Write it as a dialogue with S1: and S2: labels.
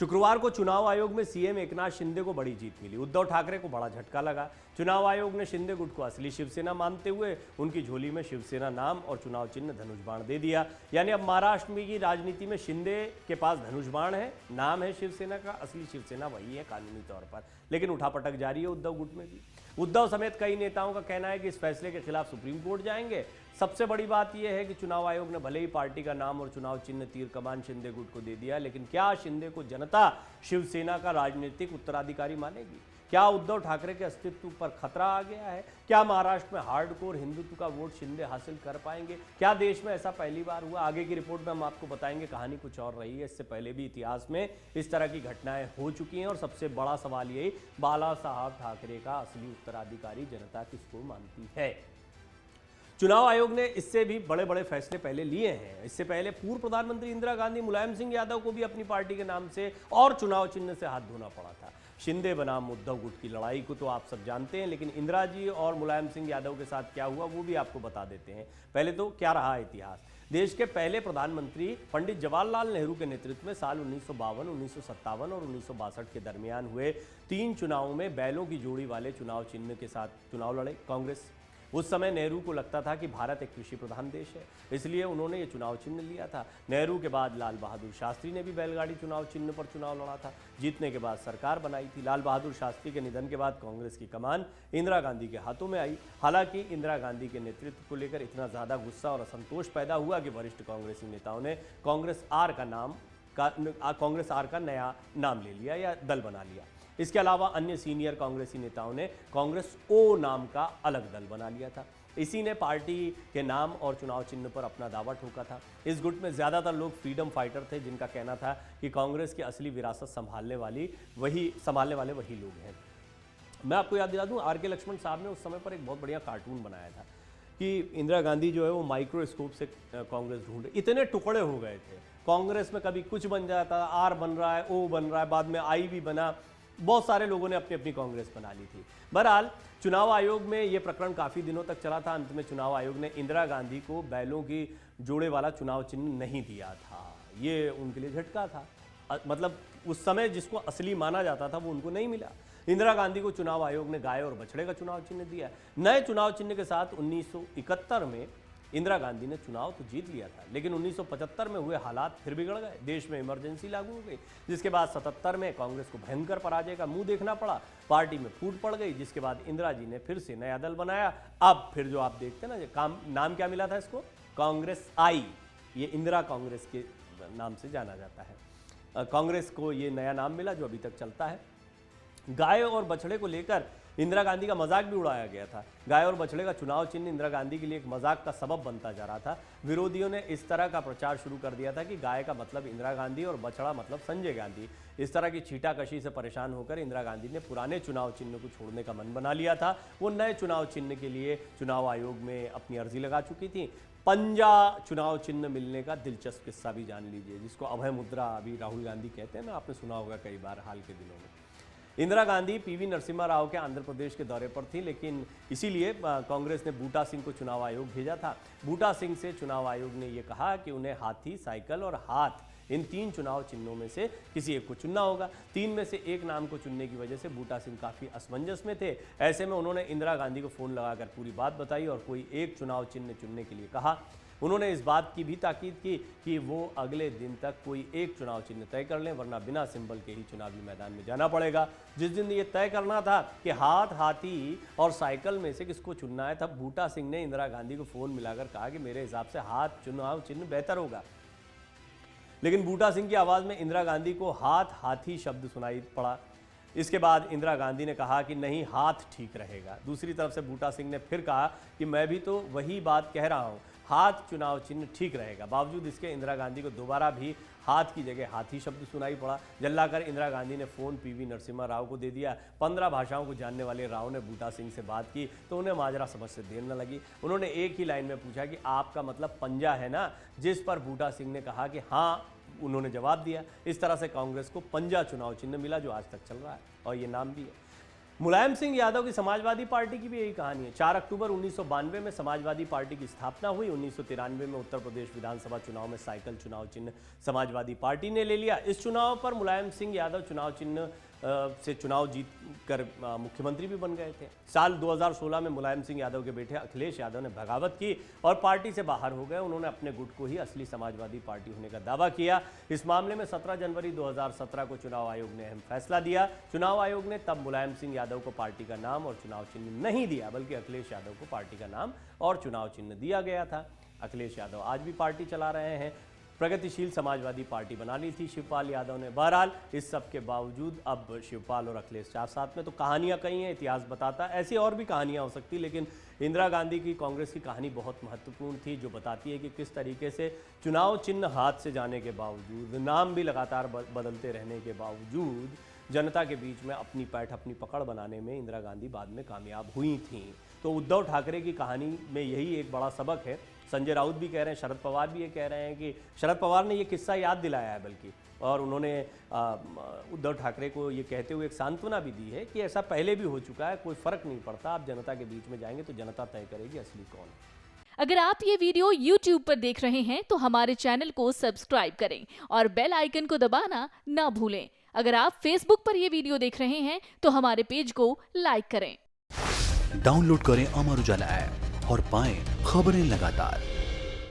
S1: शुक्रवार को चुनाव आयोग में सीएम एकनाथ शिंदे को बड़ी जीत मिली। उद्धव ठाकरे को बड़ा झटका लगा। चुनाव आयोग ने शिंदे गुट को असली शिवसेना मानते हुए उनकी झोली में शिवसेना नाम और चुनाव चिन्ह धनुष बाण दे दिया। यानी अब महाराष्ट्र में की राजनीति में शिंदे के पास धनुष बाण है, नाम है शिवसेना का, असली शिवसेना वही है कानूनी तौर पर। लेकिन उठापटक जारी है उद्धव गुट में भी। उद्धव समेत कई नेताओं का कहना है कि इस फैसले के खिलाफ सुप्रीम कोर्ट जाएंगे। सबसे बड़ी बात यह है कि चुनाव आयोग ने भले ही पार्टी का नाम और चुनाव चिन्ह तीर कमान शिंदे गुट को दे दिया, लेकिन क्या शिंदे को जनता शिवसेना का राजनीतिक उत्तराधिकारी मानेगी? क्या उद्धव ठाकरे के अस्तित्व पर खतरा आ गया है? क्या महाराष्ट्र में हार्डकोर हिंदुत्व का वोट शिंदे हासिल कर पाएंगे? क्या देश में ऐसा पहली बार हुआ? आगे की रिपोर्ट में हम आपको बताएंगे। कहानी कुछ और रही है। इससे पहले भी इतिहास में इस तरह की घटनाएं हो चुकी हैं और सबसे बड़ा सवाल यही, बाला साहब ठाकरे का असली उत्तराधिकारी जनता किसको मानती है? चुनाव आयोग ने इससे भी बड़े बड़े फैसले पहले लिए हैं। इससे पहले पूर्व प्रधानमंत्री इंदिरा गांधी, मुलायम सिंह यादव को भी अपनी पार्टी के नाम से और चुनाव चिन्ह से हाथ धोना पड़ा था। शिंदे बनाम उद्धव गुट की लड़ाई को तो आप सब जानते हैं, लेकिन इंदिरा जी और मुलायम सिंह यादव के साथ क्या हुआ वो भी आपको बता देते हैं। पहले तो क्या रहा इतिहास। देश के पहले प्रधानमंत्री पंडित जवाहरलाल नेहरू के नेतृत्व में साल 1952, 1957 और 1962 के दरमियान हुए 3 चुनावों में बैलों की जोड़ी वाले चुनाव चिन्ह के साथ चुनाव लड़े कांग्रेस। उस समय नेहरू को लगता था कि भारत एक कृषि प्रधान देश है, इसलिए उन्होंने ये चुनाव चिन्ह लिया था। नेहरू के बाद लाल बहादुर शास्त्री ने भी बैलगाड़ी चुनाव चिन्ह पर चुनाव लड़ा था। जीतने के बाद सरकार बनाई थी। लाल बहादुर शास्त्री के निधन के बाद कांग्रेस की कमान इंदिरा गांधी के हाथों में आई। हालांकि इंदिरा गांधी के नेतृत्व को लेकर इतना ज़्यादा गुस्सा और असंतोष पैदा हुआ कि वरिष्ठ कांग्रेसी नेताओं ने कांग्रेस आर का नया नाम ले लिया या दल बना लिया। इसके अलावा अन्य सीनियर कांग्रेसी नेताओं ने कांग्रेस ओ नाम का अलग दल बना लिया था। इसी ने पार्टी के नाम और चुनाव चिन्ह पर अपना दावा ठोका था। इस गुट में ज़्यादातर लोग फ्रीडम फाइटर थे, जिनका कहना था कि कांग्रेस की असली विरासत संभालने वाले वही लोग हैं। मैं आपको याद दिला दूं, आर.के. लक्ष्मण साहब ने उस समय पर एक बहुत बढ़िया कार्टून बनाया था कि इंदिरा गांधी जो है वो माइक्रोस्कोप से कांग्रेस ढूंढ, इतने टुकड़े हो गए थे। कांग्रेस में कभी कुछ बन जाता, आर बन रहा है, ओ बन रहा है, बाद में आई भी बना। बहुत सारे लोगों ने अपनी अपनी कांग्रेस बना ली थी। बहरहाल चुनाव आयोग में यह प्रकरण काफी दिनों तक चला था। अंत में चुनाव आयोग ने इंदिरा गांधी को बैलों की जोड़े वाला चुनाव चिन्ह नहीं दिया था। ये उनके लिए झटका था। मतलब उस समय जिसको असली माना जाता था वो उनको नहीं मिला। इंदिरा गांधी को चुनाव आयोग ने गाय और बछड़े का चुनाव चिन्ह दिया। नए चुनाव चिन्ह के साथ 1971 में इंदिरा गांधी ने चुनाव तो जीत लिया था, लेकिन 1975 में हुए हालात फिर बिगड़ गए। देश में इमरजेंसी लागू हो गई, जिसके बाद 77 में कांग्रेस को भयंकर पराजय का मुंह देखना पड़ा। पार्टी में फूट पड़ गई, जिसके बाद इंदिरा जी ने फिर से नया दल बनाया। अब फिर जो आप देखते हैं ना, नाम क्या मिला था इसको, कांग्रेस आई। ये इंदिरा कांग्रेस के नाम से जाना जाता है। कांग्रेस को ये नया नाम मिला जो अभी तक चलता है। गाय और बछड़े को लेकर इंदिरा गांधी का मजाक भी उड़ाया गया था। गाय और बछड़े का चुनाव चिन्ह इंदिरा गांधी के लिए एक मजाक का सबब बनता जा रहा था। विरोधियों ने इस तरह का प्रचार शुरू कर दिया था कि गाय का मतलब इंदिरा गांधी और बछड़ा मतलब संजय गांधी। इस तरह की छींटाकशी से परेशान होकर इंदिरा गांधी ने पुराने चुनाव चिन्ह को छोड़ने का मन बना लिया था। वो नए चुनाव चिन्ह के लिए चुनाव आयोग में अपनी अर्जी लगा चुकी थी। पंजा चुनाव चिन्ह मिलने का दिलचस्प किस्सा भी जान लीजिए, जिसको अभय मुद्रा अभी राहुल गांधी कहते हैं ना, आपने सुना होगा कई बार हाल के दिनों में। इंदिरा गांधी पीवी नरसिम्हा राव के आंध्र प्रदेश के दौरे पर थी, लेकिन इसीलिए कांग्रेस ने बूटा सिंह को चुनाव आयोग भेजा था। बूटा सिंह से चुनाव आयोग ने यह कहा कि उन्हें हाथी, साइकिल और हाथ, इन 3 चुनाव चिन्हों में से किसी एक को चुनना होगा। 3 में से एक नाम को चुनने की वजह से बूटा सिंह काफ़ी असमंजस में थे। ऐसे में उन्होंने इंदिरा गांधी को फ़ोन लगाकर पूरी बात बताई और कोई एक चुनाव चिन्ह चुनने के लिए कहा। उन्होंने इस बात की भी ताकीद की कि वो अगले दिन तक कोई एक चुनाव चिन्ह तय कर लें, वरना बिना सिंबल के ही चुनावी मैदान में जाना पड़ेगा। जिस दिन ये तय करना था कि हाथ, हाथी और साइकिल में से किसको चुनना है, तब बूटा सिंह ने इंदिरा गांधी को फ़ोन मिलाकर कहा कि मेरे हिसाब से हाथ चुनाव चिन्ह बेहतर होगा। लेकिन बूटा सिंह की आवाज़ में इंदिरा गांधी को हाथ, हाथी शब्द सुनाई पड़ा। इसके बाद इंदिरा गांधी ने कहा कि नहीं, हाथ ठीक रहेगा। दूसरी तरफ से बूटा सिंह ने फिर कहा कि मैं भी तो वही बात कह रहा हूँ, हाथ चुनाव चिन्ह ठीक रहेगा। बावजूद इसके इंदिरा गांधी को दोबारा भी हाथ की जगह हाथी शब्द सुनाई पड़ा। जल्लाकर इंदिरा गांधी ने फ़ोन पीवी नरसिम्हा राव को दे दिया। 15 भाषाओं को जानने वाले राव ने बूटा सिंह से बात की तो उन्हें माजरा समझ से देर न लगी। उन्होंने एक ही लाइन में पूछा कि आपका मतलब पंजा है ना, जिस पर बूटा सिंह ने कहा कि हाँ, उन्होंने जवाब दिया। इस तरह से कांग्रेस को पंजा चुनाव चिन्ह मिला, जो आज तक चल रहा है और ये नाम भी है। मुलायम सिंह यादव की समाजवादी पार्टी की भी यही कहानी है। 4 अक्टूबर 1992 में समाजवादी पार्टी की स्थापना हुई। 1993 में उत्तर प्रदेश विधानसभा चुनाव में साइकिल चुनाव चिन्ह समाजवादी पार्टी ने ले लिया। इस चुनाव पर मुलायम सिंह यादव चुनाव चिन्ह से चुनाव जीत कर मुख्यमंत्री भी बन गए थे। साल 2016 में मुलायम सिंह यादव के बेटे अखिलेश यादव ने बगावत की और पार्टी से बाहर हो गए। उन्होंने अपने गुट को ही असली समाजवादी पार्टी होने का दावा किया। इस मामले में 17 जनवरी 2017 को चुनाव आयोग ने अहम फैसला दिया। चुनाव आयोग ने तब मुलायम सिंह यादव को पार्टी का नाम और चुनाव चिन्ह नहीं दिया, बल्कि अखिलेश यादव को पार्टी का नाम और चुनाव चिन्ह दिया गया था। अखिलेश यादव आज भी पार्टी चला रहे हैं। प्रगतिशील समाजवादी पार्टी बना ली थी शिवपाल यादव ने। बहरहाल इस सब के बावजूद अब शिवपाल और अखिलेश साथ में, तो कहानियां कई हैं, इतिहास बताता है। ऐसी और भी कहानियां हो सकती, लेकिन इंदिरा गांधी की कांग्रेस की कहानी बहुत महत्वपूर्ण थी, जो बताती है कि किस तरीके से चुनाव चिन्ह हाथ से जाने के बावजूद, नाम भी लगातार बदलते रहने के बावजूद जनता के बीच में अपनी पैठ, अपनी पकड़ बनाने में इंदिरा गांधी बाद में कामयाब हुई थीं। तो उद्धव ठाकरे की कहानी में यही एक बड़ा सबक है। संजय राउत भी कह रहे हैं, शरद पवार भी ये कह रहे हैं कि शरद पवार ने ये किस्सा याद दिलाया है बल्कि, और उन्होंने उद्धव ठाकरे को ये कहते हुए एक सांत्वना भी दी है कि ऐसा पहले भी हो चुका है, कोई फर्क नहीं पड़ता, आप जनता के बीच में जाएंगे तो जनता तय करेगी असली कौन है।
S2: अगर आप ये वीडियो YouTube पर देख रहे हैं तो हमारे चैनल को सब्सक्राइब करें और बेल आइकन को दबाना ना भूलें। अगर आप Facebook पर ये वीडियो देख रहे हैं तो हमारे पेज को लाइक करें।
S3: डाउनलोड करें अमर उजाला ऐप और पाएं खबरें लगातार।